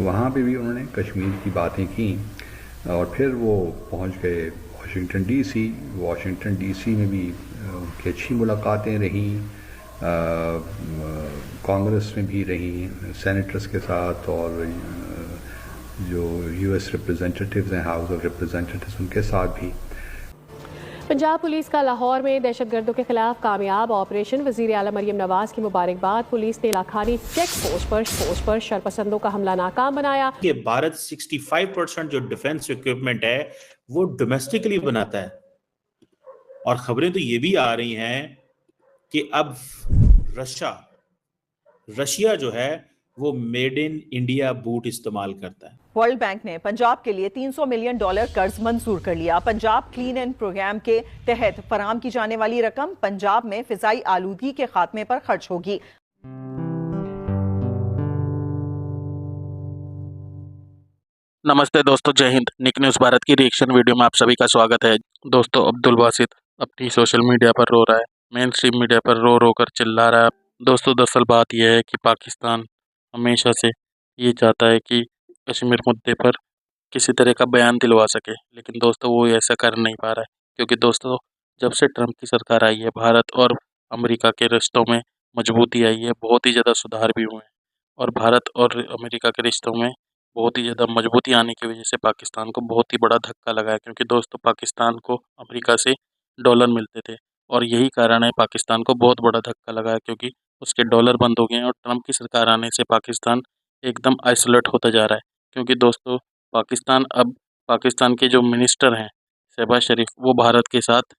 तो वहाँ पे भी उन्होंने कश्मीर की बातें की और फिर वो पहुँच गए वाशिंगटन डीसी में भी उनकी अच्छी मुलाकातें रहीं, कांग्रेस में भी रहीं सेनेटर्स के साथ, और जो यूएस रिप्रेजेंटेटिव्स हैं, हाउस ऑफ रिप्रेजेंटेटिव्स, उनके साथ भी। पंजाब पुलिस का लाहौर में दहशतगर्दों के खिलाफ कामयाब ऑपरेशन। वजीर आला मरियम नवाज की मुबारकबाद। पुलिस ने लाखानी चेक पोस्ट पर शरपसंदों का हमला नाकाम बनाया। कि भारत 65% जो डिफेंस इक्विपमेंट है वो डोमेस्टिकली बनाता है, और खबरें तो ये भी आ रही हैं कि अब रशिया जो है वो मेड इन इंडिया बूट इस्तेमाल करता है। वर्ल्ड बैंक ने पंजाब के लिए $300 मिलियन कर्ज मंजूर कर लिया। पंजाब क्लीन एंड प्रोग्राम के तहत फराहम की जाने वाली रकम पंजाब में फिजाई आलूदगी के खात्मे पर खर्च होगी। नमस्ते दोस्तों, जय हिंद। निक न्यूज़ भारत की रिएक्शन वीडियो में आप सभी का स्वागत है। दोस्तों, अब्दुल बासित अपनी सोशल मीडिया पर रो रहा है, मेन स्ट्रीम मीडिया पर रो रो कर चिल्ला रहा है। दोस्तों, दरअसल बात यह है कि पाकिस्तान हमेशा से ये चाहता है कि कश्मीर मुद्दे पर किसी तरह का बयान दिलवा सके, लेकिन दोस्तों वो ऐसा कर नहीं पा रहा है, क्योंकि दोस्तों जब से ट्रंप की सरकार आई है, भारत और अमेरिका के रिश्तों में मजबूती आई है, बहुत ही ज़्यादा सुधार भी हुए हैं, और भारत और अमेरिका के रिश्तों में बहुत ही ज़्यादा मजबूती आने की वजह से पाकिस्तान को बहुत ही बड़ा धक्का लगा है। क्योंकि दोस्तों पाकिस्तान को अमेरिका से डॉलर मिलते थे, और यही कारण है पाकिस्तान को बहुत बड़ा धक्का लगा है, क्योंकि उसके डॉलर बंद हो गए हैं, और ट्रंप की सरकार आने से पाकिस्तान एकदम आइसोलेट होता जा रहा है। क्योंकि दोस्तों पाकिस्तान के जो मिनिस्टर हैं शहबाज शरीफ, वो भारत के साथ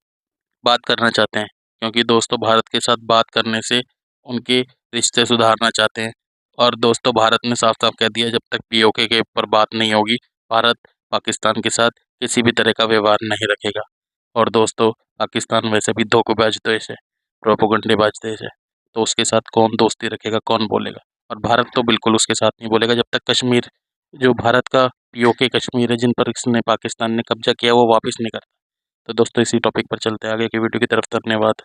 बात करना चाहते हैं, क्योंकि दोस्तों भारत के साथ बात करने से उनके रिश्ते सुधारना चाहते हैं। और दोस्तों भारत ने साफ साफ कह दिया, जब तक पीओके के ऊपर बात नहीं होगी, भारत पाकिस्तान के साथ किसी भी तरह का व्यवहार नहीं रखेगा। और दोस्तों पाकिस्तान वैसे भी धोखेबाज देश है, प्रोपोगंडेबाज देश है, तो उसके साथ कौन दोस्ती रखेगा, कौन बोलेगा। और भारत तो बिल्कुल उसके साथ नहीं बोलेगा जब तक कश्मीर, जो भारत का पीओके कश्मीर है, जिन पर इसने पाकिस्तान ने कब्जा किया, वो वापस नहीं करता। तो दोस्तों इसी टॉपिक पर चलते हैं आगे की वीडियो की तरफ। धन्यवाद।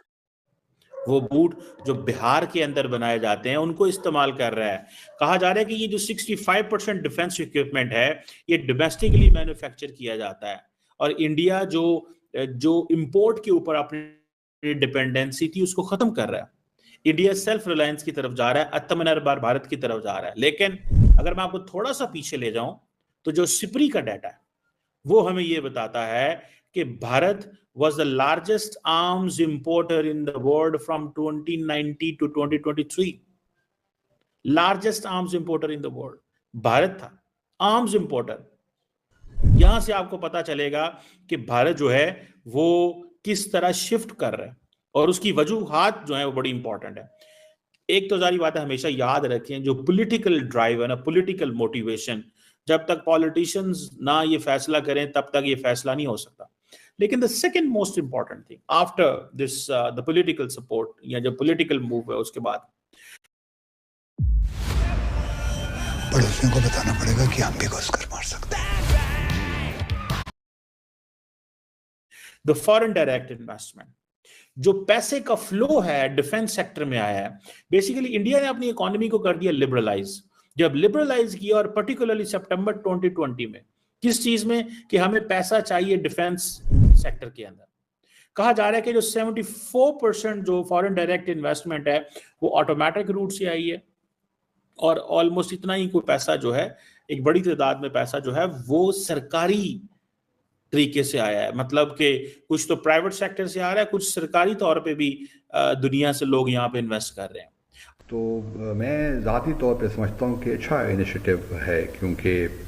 वो बूट जो बिहार के अंदर बनाए जाते हैं उनको इस्तेमाल कर रहा है। कहा जा रहा है कि ये जो 65% डिफेंस इक्विपमेंट है ये डोमेस्टिकली मैन्युफैक्चर किया जाता है, और इंडिया जो इंपोर्ट के ऊपर अपनी डिपेंडेंसी थी उसको खत्म कर रहा है। इंडिया सेल्फ रिलायंस की तरफ जा रहा है, आत्मनिर्भर भारत की तरफ जा रहा है। लेकिन अगर मैं आपको थोड़ा सा पीछे ले जाऊं तो जो सिपरी का डाटा है वो हमें ये बताता है कि Bharat was the largest arms importer in the world from 2019 to 2023. Largest arms importer in the world Bharat था, आर्म्स इंपोर्टर। यहां से आपको पता चलेगा कि भारत जो है वो किस तरह शिफ्ट कर रहा है, और उसकी वजूहात जो है वो बड़ी इंपॉर्टेंट है। एक तो सारी बातें हमेशा याद रखें, जो पॉलिटिकल ड्राइव है ना, पॉलिटिकल मोटिवेशन, जब तक पॉलिटिशियंस ना ये फैसला करें तब तक ये फैसला नहीं हो सकता। लेकिन the second most important thing after this the political support या जो पॉलिटिकल मूव है उसके बाद पड़ोसियों को बताना पड़ेगा कि हम भी घुसकर मार सकते हैं। द फॉरेन डायरेक्ट इन्वेस्टमेंट, जो पैसे का फ्लो है डिफेंस सेक्टर में आया है। बेसिकली इंडिया ने अपनी इकोनॉमी को कर दिया लिबरलाइज। जब लिबरलाइज किया, और पर्टिकुलरली सितंबर 2020 में, किस चीज में, कि हमें पैसा चाहिए डिफेंस सेक्टर के अंदर। कहा जा रहा है कि जो 74% जो फॉरेन डायरेक्ट इन्वेस्टमेंट है वो ऑटोमेटिक रूट से आई है, और ऑलमोस्ट इतना ही कोई पैसा जो है, एक बड़ी तादाद में पैसा जो है वो सरकारी तरीके से आया है। मतलब कि कुछ तो प्राइवेट सेक्टर से आ रहा है, कुछ सरकारी तौर पे भी दुनिया से लोग यहाँ पे इन्वेस्ट कर रहे हैं। तो मैं ज़ाती तौर पे समझता हूँ कि अच्छा इनिशिएटिव है, क्योंकि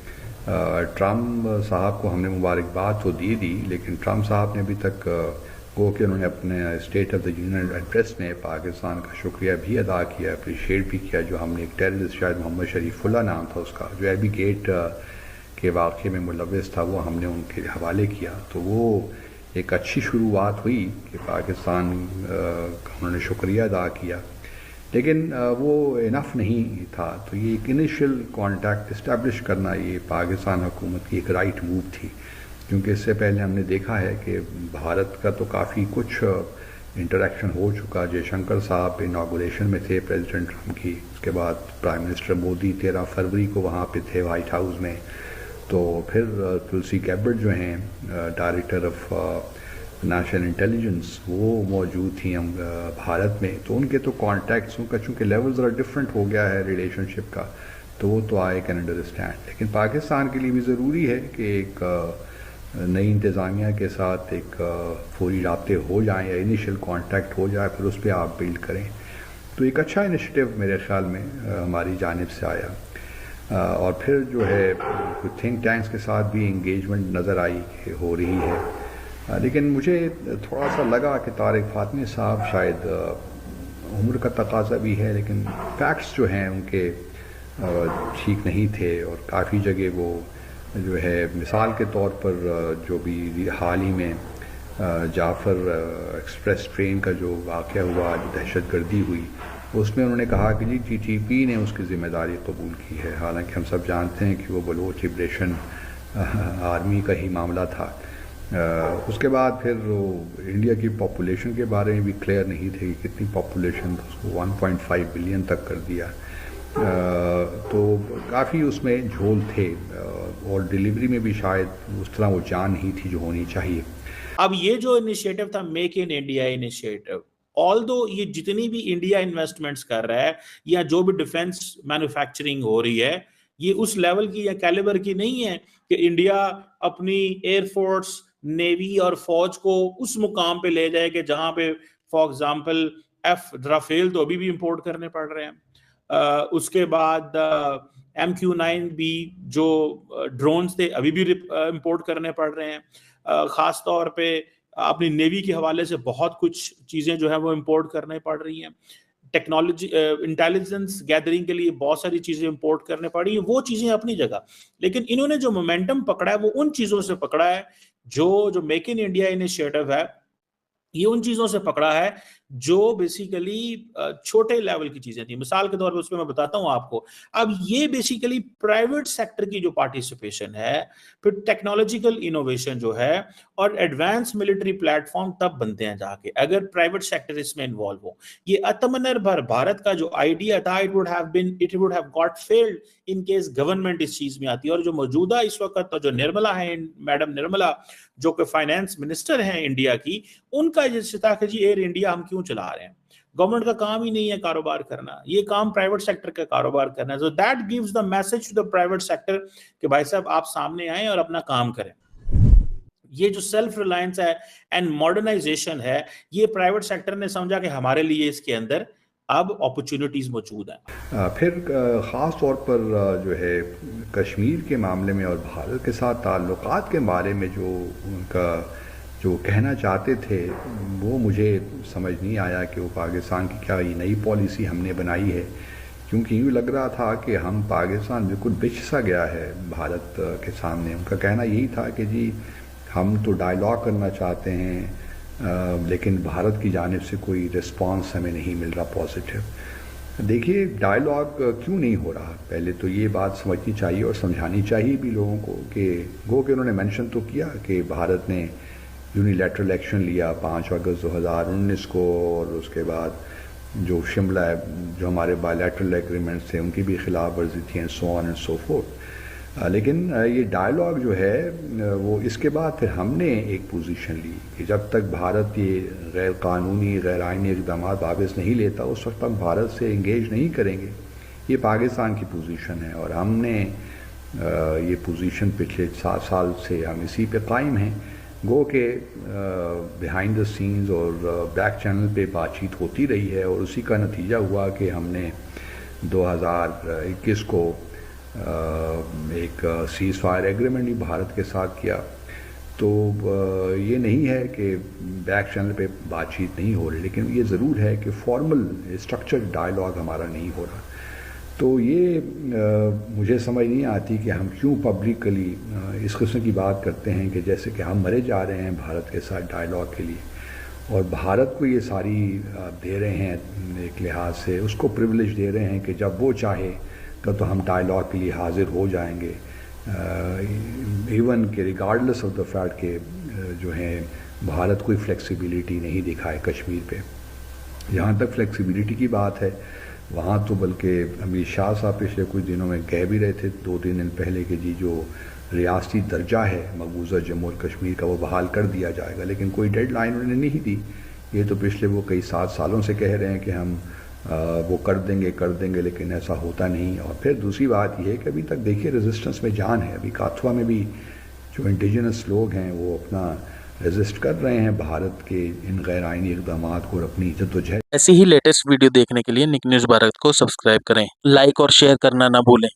ट्रम्प साहब को हमने मुबारकबाद तो दी, लेकिन ट्रम्प साहब ने अभी तक को कि उन्होंने अपने state of the union address में पाकिस्तान का शुक्रिया भी अदा किया, अप्रिशिएट भी किया। जो हमने एक टेररिस्ट, शायद मोहम्मद शरीफुल्ला नाम था उसका, जो एबी गेट के वाक़े में मुलव्वस था, वो हमने उनके हवाले किया। तो वो एक अच्छी शुरुआत हुई कि पाकिस्तान का उन्होंने शुक्रिया अदा किया, लेकिन वो इनफ नहीं था। तो ये एक इनिशियल कॉन्टैक्ट इस्टेब्लिश करना ये पाकिस्तान हुकूमत की एक राइट मूव थी, क्योंकि इससे पहले हमने देखा है कि भारत का तो काफ़ी कुछ इंटरेक्शन हो चुका। जयशंकर साहब इनागुरेशन में थे प्रेसिडेंट ट्रम्प की, उसके बाद प्राइम मिनिस्टर मोदी 13 फरवरी को वहाँ पे थे वाइट हाउस में। तो फिर तुलसी गैबर्ट जो हैं डायरेक्टर ऑफ नेशनल इंटेलिजेंस, वो मौजूद थी हम भारत में। तो उनके तो कॉन्टैक्ट्स, उनका चूँकि लेवल ज़रा डिफरेंट हो गया है रिलेशनशिप का, तो वो तो आई कैन अंडरस्टैंड। लेकिन पाकिस्तान के लिए भी ज़रूरी है कि एक नई इंतज़ामिया के साथ एक फौरी राब्ते हो जाएं या इनिशियल कांटेक्ट हो जाए, फिर उस पर आप बिल्ड करें। तो एक अच्छा इनिशिएटिव मेरे ख्याल में हमारी जानिब से आया। और फिर जो है थिंक टैंक्स के साथ भी इंगेजमेंट नज़र आई कि हो रही है। लेकिन मुझे थोड़ा सा लगा कि तारिक फातमी साहब शायद उम्र का तकाजा भी है, लेकिन फैक्ट्स जो हैं उनके ठीक नहीं थे। और काफ़ी जगह वो जो है मिसाल के तौर पर जो भी हाल ही में जाफ़र एक्सप्रेस ट्रेन का जो वाक़या हुआ, जो दहशतगर्दी हुई, उसमें उन्होंने कहा कि जी TTP ने उसकी ज़िम्मेदारी कबूल की है। हालांकि हम सब जानते हैं कि वो बलोच लिबरेशन आर्मी का ही मामला था। उसके बाद फिर वो इंडिया की पॉपुलेशन के बारे में भी क्लियर नहीं थे कि कितनी पॉपुलेशन, उसको 1.5 बिलियन तक कर दिया। तो काफ़ी उसमें झोल थे और डिलीवरी में भी शायद उस तरह वो जान नहीं थी जो होनी चाहिए। अब ये जो इनिशिएटिव था make in India initiative, although ये जितनी भी इंडिया इन्वेस्टमेंट्स कर रहा है या जो भी डिफेंस मैन्युफैक्चरिंग हो रही है, ये उस लेवल की या कैलिबर की नहीं है कि इंडिया अपनी एयरफोर्स, नेवी और फौज को उस मुकाम पे ले जाए कि जहां पे फॉर एग्जांपल राफेल तो अभी भी इंपोर्ट करने पड़ रहे हैं। उसके बाद MQ-9 भी जो ड्रोन्स थे अभी भी इंपोर्ट करने पड़ रहे हैं। खास तौर पे अपनी नेवी के हवाले से बहुत कुछ चीजें जो है वो इंपोर्ट करने पड़ रही हैं। टेक्नोलॉजी इंटेलिजेंस गैदरिंग के लिए बहुत सारी चीजें इंपोर्ट करने पड़ी हैं, वो चीजें अपनी जगह। लेकिन इन्होंने जो मोमेंटम पकड़ा है वो उन चीजों से पकड़ा है जो मेक इन इंडिया इनिशिएटिव है, ये उन चीजों से पकड़ा है जो बेसिकली छोटे लेवल की चीजें थी। मिसाल के तौर पे उसमें मैं बताता हूं आपको। अब ये बेसिकली प्राइवेट सेक्टर की जो पार्टिसिपेशन है, फिर टेक्नोलॉजिकल इनोवेशन जो है और एडवांस मिलिट्री प्लेटफॉर्म तब बनते हैं जाके अगर प्राइवेट सेक्टर इसमें इन्वॉल्व हो। ये अतमनर भर भारत का जो आइडिया था, it would have got failed in case government इस चीज में आती। और जो मौजूदा इस वक्त जो निर्मला है, मैडम निर्मला जो कि फाइनेंस मिनिस्टर हैं इंडिया की, उनका जैसे था कि जी एयर इंडिया हम क्यों चला रहे हैं, गवर्नमेंट का काम ही नहीं है कारोबार करना, ये काम प्राइवेट सेक्टर का कारोबार करना है। So that gives the message to the private sector कि भाई साहब आप सामने आए और अपना काम करें। ये जो सेल्फ रिलायंस है एंड मॉडर्नाइजेशन है, ये प्राइवेट सेक्टर ने समझा कि हमारे लिए इसके अंदर अब अपॉर्चुनिटीज मौजूद हैं। फिर ख़ास तौर पर जो है कश्मीर के मामले में और भारत के साथ ताल्लुकात के बारे में जो उनका जो कहना चाहते थे, वो मुझे समझ नहीं आया कि वो पाकिस्तान की क्या ये नई पॉलिसी हमने बनाई है। क्योंकि यूँ लग रहा था कि हम पाकिस्तान बिल्कुल बिछ सा गया है भारत के सामने। उनका कहना यही था कि जी हम तो डायलॉग करना चाहते हैं, लेकिन भारत की जानिब से कोई रिस्पांस हमें नहीं मिल रहा पॉजिटिव। देखिए डायलॉग क्यों नहीं हो रहा, पहले तो ये बात समझनी चाहिए और समझानी चाहिए भी लोगों को कि उन्होंने मेंशन तो किया कि भारत ने यूनिलैटरल एक्शन लिया 5 अगस्त 2019 को, और उसके बाद जो शिमला जो हमारे बायलैटरल एग्रीमेंट्स थे उनकी भी खिलाफ वर्जी थी, and so on and so fourth. लेकिन ये डायलॉग जो है वो इसके बाद फिर हमने एक पोजीशन ली कि जब तक भारत ये गैर कानूनी गैर आइनी इक़दाम वापस नहीं लेता उस वक्त हम भारत से इंगेज नहीं करेंगे। ये पाकिस्तान की पोजीशन है और हमने ये पोजीशन पिछले 7 साल से हम इसी पे कायम हैं। गो के बिहाइंड द सीन्स और बैक चैनल पे बातचीत होती रही है और उसी का नतीजा हुआ कि हमने 2021 को एक सीज़ फायर एग्रीमेंट भी भारत के साथ किया। तो ये नहीं है कि बैक चैनल पे बातचीत नहीं हो रही, लेकिन ये ज़रूर है कि फॉर्मल स्ट्रक्चर्ड डायलॉग हमारा नहीं हो रहा। तो ये मुझे समझ नहीं आती कि हम क्यों पब्लिकली इस किस्म की बात करते हैं कि जैसे कि हम मरे जा रहे हैं भारत के साथ डायलॉग के लिए, और भारत को ये सारी दे रहे हैं एक लिहाज से, उसको प्रिविलेज दे रहे हैं कि जब वो चाहे तो हम डायलॉग के लिए हाजिर हो जाएंगे, इवन के रिगार्डलेस ऑफ द फैक्ट के जो हैं भारत कोई फ्लेक्सिबिलिटी नहीं दिखाए कश्मीर पे। जहाँ तक फ्लेक्सिबिलिटी की बात है, वहाँ तो बल्कि अमित शाह साहब पिछले कुछ दिनों में कह भी रहे थे 2-3 दिन पहले कि जी जो रियासती दर्जा है मकबूजा जम्मू और कश्मीर का वो बहाल कर दिया जाएगा, लेकिन कोई डेडलाइन उन्होंने नहीं दी। ये तो पिछले वो कई 7 सालों से कह रहे हैं कि हम वो कर देंगे, लेकिन ऐसा होता नहीं। और फिर दूसरी बात यह है कि अभी तक देखिए रेजिस्टेंस में जान है। अभी काथुआ में भी जो इंडिजिनस लोग हैं वो अपना रेजिस्ट कर रहे हैं भारत के इन गैर आइनी इक़दाम को और अपनी जद्दोजहद। ऐसी ही लेटेस्ट वीडियो देखने के लिए निक न्यूज़ भारत को सब्सक्राइब करें, लाइक और शेयर करना ना भूलें।